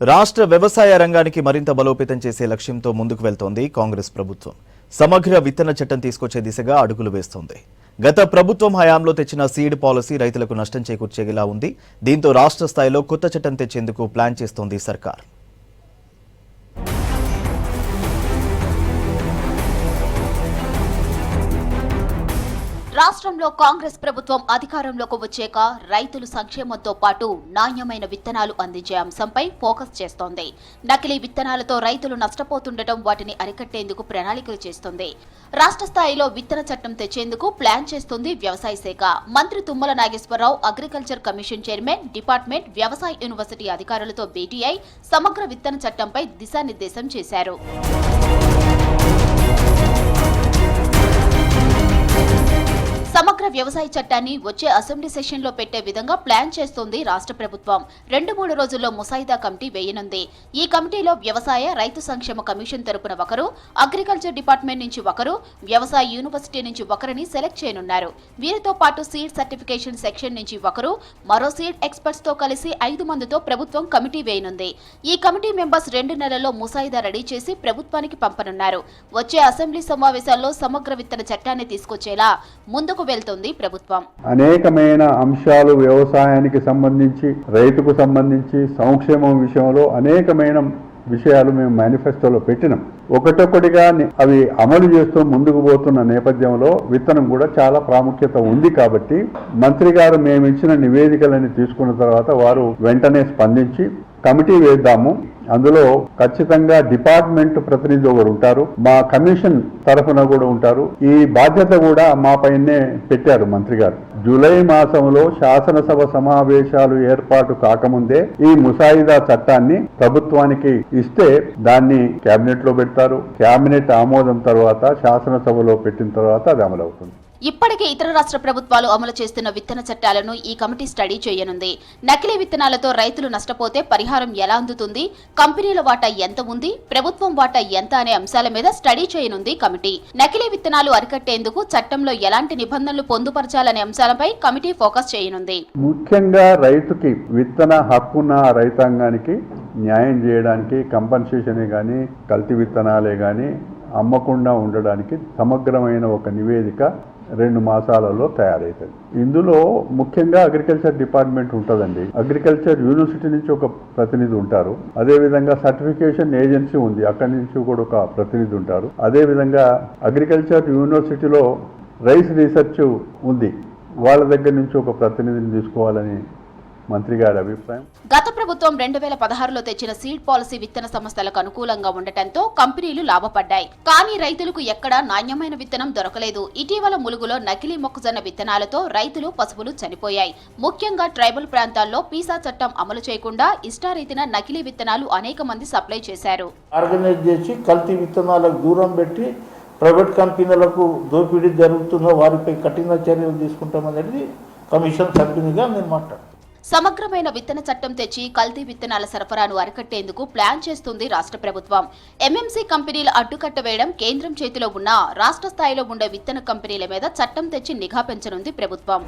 రాష్ట్ర వ్యవసాయ రంగానికి మరింత బలోపేతం చేసే లక్ష్యంతో ముందుకు వెళ్తోంది కాంగ్రెస్ ప్రభుత్వం. సమగ్ర విత్తన చట్టం తీసుకొచ్చే దిశగా అడుగులు వేస్తోంది. గత ప్రభుత్వం హయాంలో తెచ్చిన సీడ్ పాలసీ రైతులకు నష్టం చేకూర్చేలా ఉంది. దీంతో రాష్ట్ర స్థాయిలో కొత్త చట్టం తెచ్చేందుకు ప్లాన్ చేస్తోంది సర్కార్. రాష్ట్రంలో కాంగ్రెస్ ప్రభుత్వం అధికారంలోకి వచ్చాక రైతులు సంక్షేమంతో పాటు నాణ్యమైన విత్తనాలు అందించే అంశంపై ఫోకస్ చేస్తోంది. నకిలీ విత్తనాలతో రైతులు నష్టపోతుండటం వాటిని అరికట్టేందుకు ప్రణాళికలు చేస్తుంది. రాష్ట్ర స్థాయిలో విత్తన చట్టం తెచ్చేందుకు ప్లాన్ చేస్తుంది వ్యవసాయ శాఖ. మంత్రి Tummala Nageswararao agriculture commission chairman, department, వ్యవసాయ యూనివర్సిటీ అధికారులతో భేటీ అయి సమగ్ర విత్తన చట్టంపై దిశానిర్దేశం చేశారు. సమగ్ర వ్యవసాయ చట్టాన్ని వచ్చే అసెంబ్లీ సెషన్లో పెట్టే విధంగా ప్లాన్ చేస్తోంది రాష్ట్ర ప్రభుత్వం. 2-3 రోజుల్లో ముసాయిదా కమిటీ వేయనుంది. ఈ కమిటీలో వ్యవసాయ రైతు సంక్షేమ కమిషన్ తరపున ఒకరు, అగ్రికల్చర్ డిపార్ట్మెంట్ నుంచి ఒకరు, వ్యవసాయ యూనివర్సిటీ నుంచి ఒకరిని సెలెక్ట్ చేయనున్నారు. వీరితో పాటు సీడ్ సర్టిఫికేషన్ సెక్షన్ నుంచి ఒకరు, మరో సీడ్ ఎక్స్పర్ట్స్ తో కలిసి 5 మందితో ప్రభుత్వం కమిటీ వేయనుంది. ఈ కమిటీ మెంబర్స్ 2 నెలల్లో ముసాయిదా రెడీ చేసి ప్రభుత్వానికి పంపనున్నారు. వచ్చే అసెంబ్లీ సమావేశాల్లో సమగ్ర విత్తన చట్టాన్ని తీసుకొచ్చేలా ముందుకు వెళ్తుంది ప్రభుత్వం. అనేకమైన అంశాలు వ్యవసాయానికి సంబంధించి, రైతుకు సంబంధించి, సంక్షేమం విషయంలో అనేకమైన విషయాలు మేము మేనిఫెస్టోలో పెట్టినాం. ఒకటొకటిగా అవి అమలు చేస్తూ ముందుకు పోతున్న నేపథ్యంలో విత్తనం కూడా చాలా ప్రాముఖ్యత ఉంది. కాబట్టి మంత్రి గారు మేము ఇచ్చిన నివేదికలని తీసుకున్న తర్వాత వారు వెంటనే స్పందించి కమిటీ వేద్దాము, అందులో ఖచ్చితంగా డిపార్ట్మెంట్ ప్రతినిధి ఒకరు ఉంటారు, మా కమిషన్ తరఫున కూడా ఉంటారు. ఈ బాధ్యత కూడా మా పైనే పెట్టారు మంత్రి గారు. జూలై మాసంలో శాసనసభ సమావేశాలు ఏర్పాటు కాకముందే ఈ ముసాయిదా చట్టాన్ని ప్రభుత్వానికి ఇస్తే దాన్ని కేబినెట్ లో పెడతారు. కేబినెట్ ఆమోదం తర్వాత శాసనసభలో పెట్టిన తర్వాత అది అమలు అవుతుంది. ఇప్పటికే ఇతర రాష్ట్ర ప్రభుత్వాలు అమలు చేస్తున్న విత్తన చట్టాలను ఈ కమిటీ స్టడీ చేయనుంది. నకిలీ విత్తనాలతో రైతులు నష్టపోతే పరిహారం ఎలా అందుతుంది, కంపెనీల వాటా ఎంత ఉంది, ప్రభుత్వం వాటా ఎంత అనే అంశాల మీద స్టడీ చేయనుంది కమిటీ. నకిలీ విత్తనాలు అరికట్టేందుకు చట్టంలో ఎలాంటి నిబంధనలు పొందుపరచాలనే అంశాలపై కమిటీ ఫోకస్ చేయనుంది. ముఖ్యంగా రైతుకి విత్తన హక్కున్న రైతాంగానికి న్యాయం చేయడానికి కంపన్సేషనే కానీ, కల్తీ విత్తనాలే కానీ అమ్మకుండా ఉండడానికి సమగ్రమైన ఒక నివేదిక 2 మాసాలలో తయారవుతుంది. ఇందులో ముఖ్యంగా అగ్రికల్చర్ డిపార్ట్మెంట్ ఉంటుందండి. అగ్రికల్చర్ యూనివర్సిటీ నుంచి ఒక ప్రతినిధి ఉంటారు. అదేవిధంగా సర్టిఫికేషన్ ఏజెన్సీ ఉంది, అక్కడి నుంచి కూడా ఒక ప్రతినిధి ఉంటారు. అదేవిధంగా అగ్రికల్చర్ యూనివర్సిటీలో రైస్ రీసెర్చ్ ఉంది, వాళ్ళ దగ్గర నుంచి ఒక ప్రతినిధిని తీసుకోవాలని మంత్రి గారి అభిప్రాయం. గత ప్రభుత్వం 2016లో తెచ్చిన సీడ్ పాలసీ విత్తన సంస్థలకు అనుకూలంగా ఉండటంతో కంపెనీలు లాభపడ్డాయి. కానీ రైతులకు ఎక్కడా నాణ్యమైన విత్తనం దొరకలేదు. ఇటీవల ములుగులో నకిలీ మొక్కజొన్న విత్తనాలతో రైతులు, పశువులు చనిపోయాయి. ముఖ్యంగా ట్రైబల్ ప్రాంతాల్లో పీసా చట్టం అమలు చేయకుండా ఇష్టారీతిన నకిలీ విత్తనాలు అనేక మంది సప్లై చేశారు. ఆర్గనైజ్ చేసి కల్తీ విత్తనాలకు దూరం పెట్టి ప్రైవేట్ కంపెనీలకు దోపిడీ జరుగుతున్న వారిపై కఠిన చర్యలు తీసుకుంటామనేది కమిషన్ సభ్యునిగా నేను మాట్లాడుతున్నాను. సమగ్రమైన విత్తన చట్టం తెచ్చి కల్తీ విత్తనాల సరఫరాను అరికట్టేందుకు ప్లాన్ చేస్తుంది రాష్ట్ర ప్రభుత్వం. ఎంఎంసీ కంపెనీల అడ్డుకట్ట వేయడం కేంద్రం చేతిలో ఉన్న రాష్ట్ర స్థాయిలో ఉండే విత్తన కంపెనీల మీద చట్టం తెచ్చి నిఘా పెంచనుంది ప్రభుత్వం.